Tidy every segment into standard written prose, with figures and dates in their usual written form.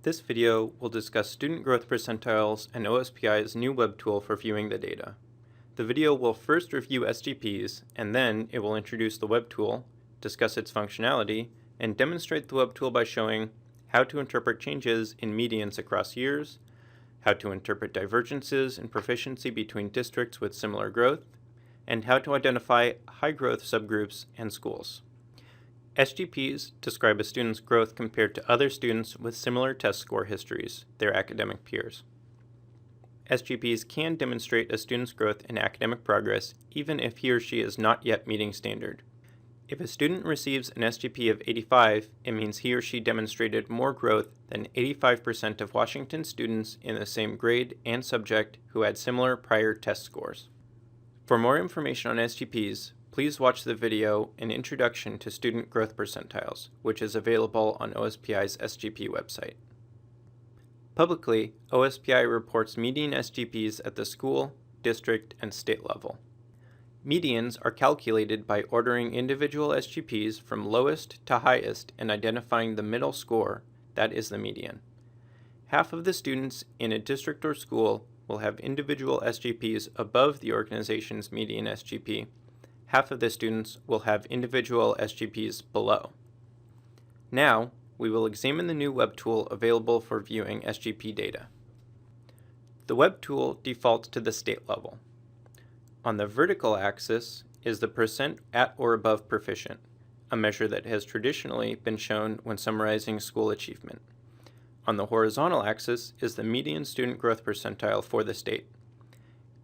This video will discuss student growth percentiles and OSPI's new web tool for viewing the data. The video will first review SGPs, and then it will introduce the web tool, discuss its functionality, and demonstrate the web tool by showing how to interpret changes in medians across years, how to interpret divergences in proficiency between districts with similar growth, and how to identify high-growth subgroups and schools. SGPs describe a student's growth compared to other students with similar test score histories, their academic peers. SGPs can demonstrate a student's growth in academic progress even if he or she is not yet meeting standard. If a student receives an SGP of 85, it means he or she demonstrated more growth than 85% of Washington students in the same grade and subject who had similar prior test scores. For more information on SGPs, please watch the video An Introduction to Student Growth Percentiles, which is available on OSPI's SGP website. Publicly, OSPI reports median SGPs at the school, district, and state level. Medians are calculated by ordering individual SGPs from lowest to highest and identifying the middle score, that is the median. Half of the students in a district or school will have individual SGPs above the organization's median SGP. Half of the students will have individual SGPs below. Now, we will examine the new web tool available for viewing SGP data. The web tool defaults to the state level. On the vertical axis is the percent at or above proficient, a measure that has traditionally been shown when summarizing school achievement. On the horizontal axis is the median student growth percentile for the state.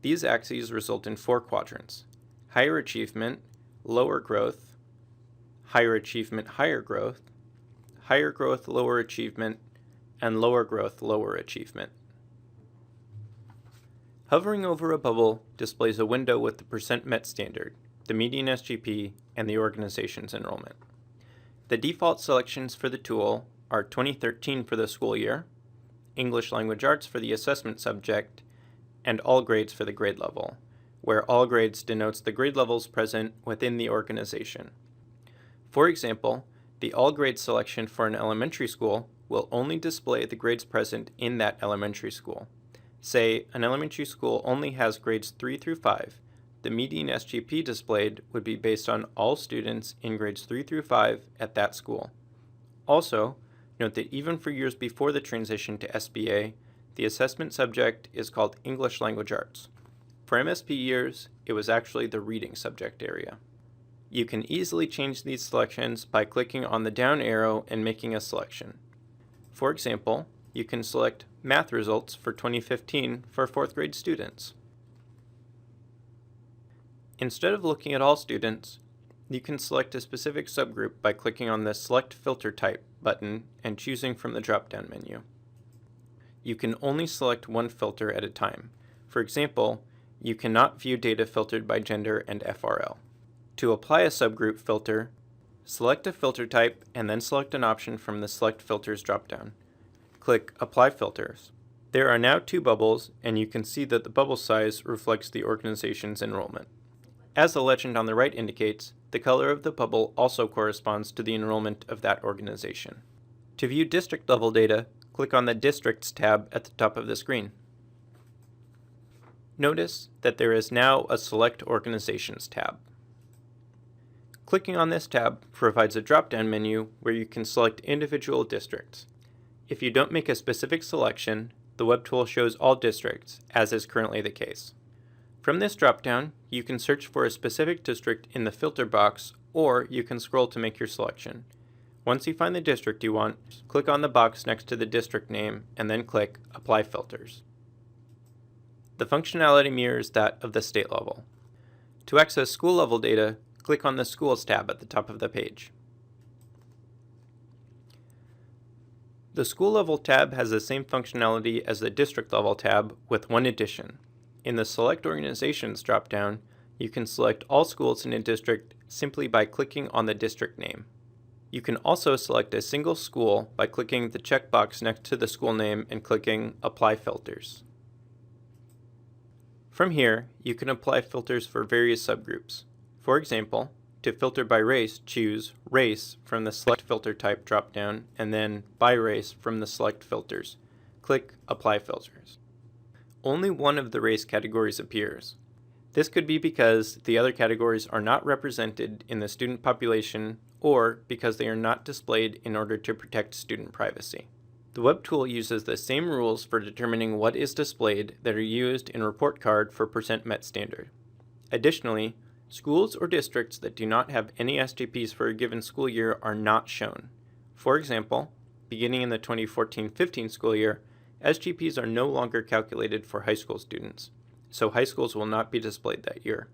These axes result in 4 quadrants: higher achievement, lower growth, higher achievement, higher growth, lower achievement, and lower growth, lower achievement. Hovering over a bubble displays a window with the percent met standard, the median SGP, and the organization's enrollment. The default selections for the tool are 2013 for the school year, English Language Arts for the assessment subject, and all grades for the grade level, where all grades denotes the grade levels present within the organization. For example, the all grades selection for an elementary school will only display the grades present in that elementary school. Say, an elementary school only has grades 3 through 5. The median SGP displayed would be based on all students in grades 3 through 5 at that school. Also, note that even for years before the transition to SBA, the assessment subject is called English Language Arts. For MSP years, it was actually the reading subject area. You can easily change these selections by clicking on the down arrow and making a selection. For example, you can select math results for 2015 for 4th grade students. Instead of looking at all students, you can select a specific subgroup by clicking on the Select Filter Type button and choosing from the drop-down menu. You can only select one filter at a time. For example, you cannot view data filtered by gender and FRL. To apply a subgroup filter, select a filter type and then select an option from the Select Filters drop-down. Click Apply Filters. There are now 2 bubbles, and you can see that the bubble size reflects the organization's enrollment. As the legend on the right indicates, the color of the bubble also corresponds to the enrollment of that organization. To view district-level data, click on the Districts tab at the top of the screen. Notice that there is now a Select Organizations tab. Clicking on this tab provides a drop-down menu where you can select individual districts. If you don't make a specific selection, the web tool shows all districts, as is currently the case. From this drop-down, you can search for a specific district in the filter box, or you can scroll to make your selection. Once you find the district you want, click on the box next to the district name, and then click Apply Filters. The functionality mirrors that of the state level. To access school-level data, click on the Schools tab at the top of the page. The School Level tab has the same functionality as the District Level tab, with one addition. In the Select Organizations drop-down, you can select all schools in a district simply by clicking on the district name. You can also select a single school by clicking the checkbox next to the school name and clicking Apply Filters. From here, you can apply filters for various subgroups. For example, To filter by race, choose Race from the Select Filter Type dropdown, and then By Race from the Select Filters. Click Apply Filters. Only one of the race categories appears. This could be because the other categories are not represented in the student population or because they are not displayed in order to protect student privacy. The Web Tool uses the same rules for determining what is displayed that are used in Report Card for Percent Met Standard. Additionally, schools or districts that do not have any SGPs for a given school year are not shown. For example, beginning in the 2014-15 school year, SGPs are no longer calculated for high school students, so high schools will not be displayed that year.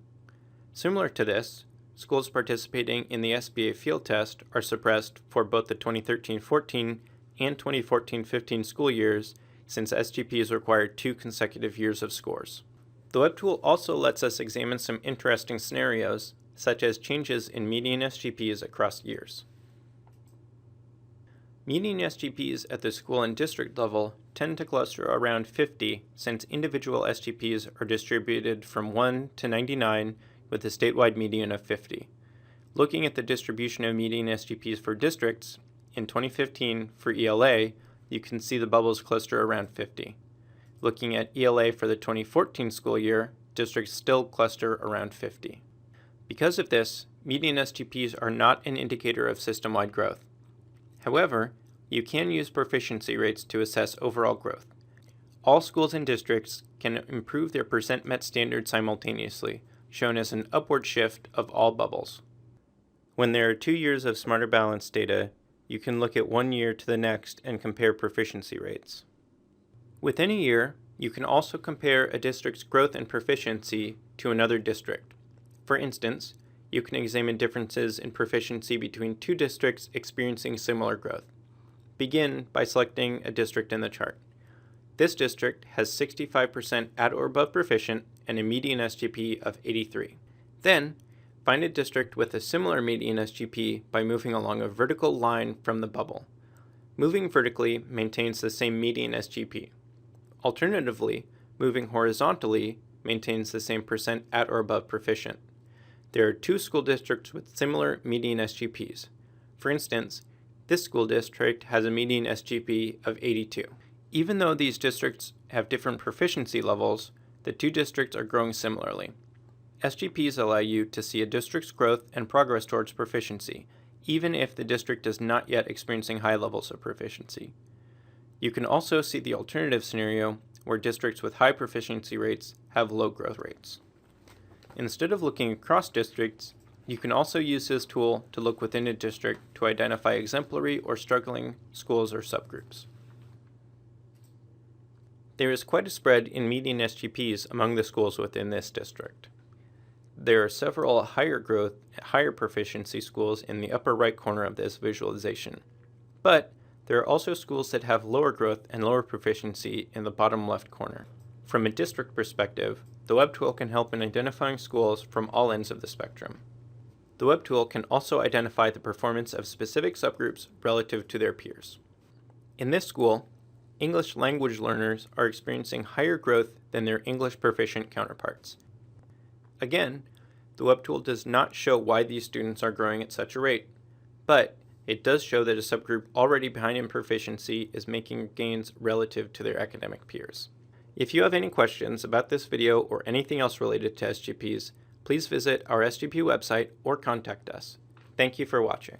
Similar to this, schools participating in the SBA field test are suppressed for both the 2013-14 and 2014-15 school years, since SGPs require 2 consecutive years of scores. The Web Tool also lets us examine some interesting scenarios, such as changes in median SGPs across years. Median SGPs at the school and district level tend to cluster around 50, since individual SGPs are distributed from 1 to 99 with a statewide median of 50. Looking at the distribution of median SGPs for districts, in 2015 for ELA, you can see the bubbles cluster around 50. Looking at ELA for the 2014 school year, districts still cluster around 50. Because of this, median SGPs are not an indicator of system-wide growth. However, you can use proficiency rates to assess overall growth. All schools and districts can improve their percent met standard simultaneously, shown as an upward shift of all bubbles. When there are 2 years of Smarter Balance data, you can look at 1 year to the next and compare proficiency rates. Within a year, you can also compare a district's growth and proficiency to another district. For instance, you can examine differences in proficiency between 2 districts experiencing similar growth. Begin by selecting a district in the chart. This district has 65% at or above proficient and a median SGP of 83. Then, find a district with a similar median SGP by moving along a vertical line from the bubble. Moving vertically maintains the same median SGP. Alternatively, moving horizontally maintains the same percent at or above proficient. There are 2 school districts with similar median SGPs. For instance, this school district has a median SGP of 82. Even though these districts have different proficiency levels, the 2 districts are growing similarly. SGPs allow you to see a district's growth and progress towards proficiency, even if the district is not yet experiencing high levels of proficiency. You can also see the alternative scenario where districts with high proficiency rates have low growth rates. Instead of looking across districts, you can also use this tool to look within a district to identify exemplary or struggling schools or subgroups. There is quite a spread in median SGPs among the schools within this district. There are several higher growth, higher proficiency schools in the upper right corner of this visualization. But there are also schools that have lower growth and lower proficiency in the bottom left corner. From a district perspective, the Web Tool can help in identifying schools from all ends of the spectrum. The Web Tool can also identify the performance of specific subgroups relative to their peers. In this school, English language learners are experiencing higher growth than their English proficient counterparts. Again, the Web Tool does not show why these students are growing at such a rate, but it does show that a subgroup already behind in proficiency is making gains relative to their academic peers. If you have any questions about this video or anything else related to SGPs, please visit our SGP website or contact us. Thank you for watching.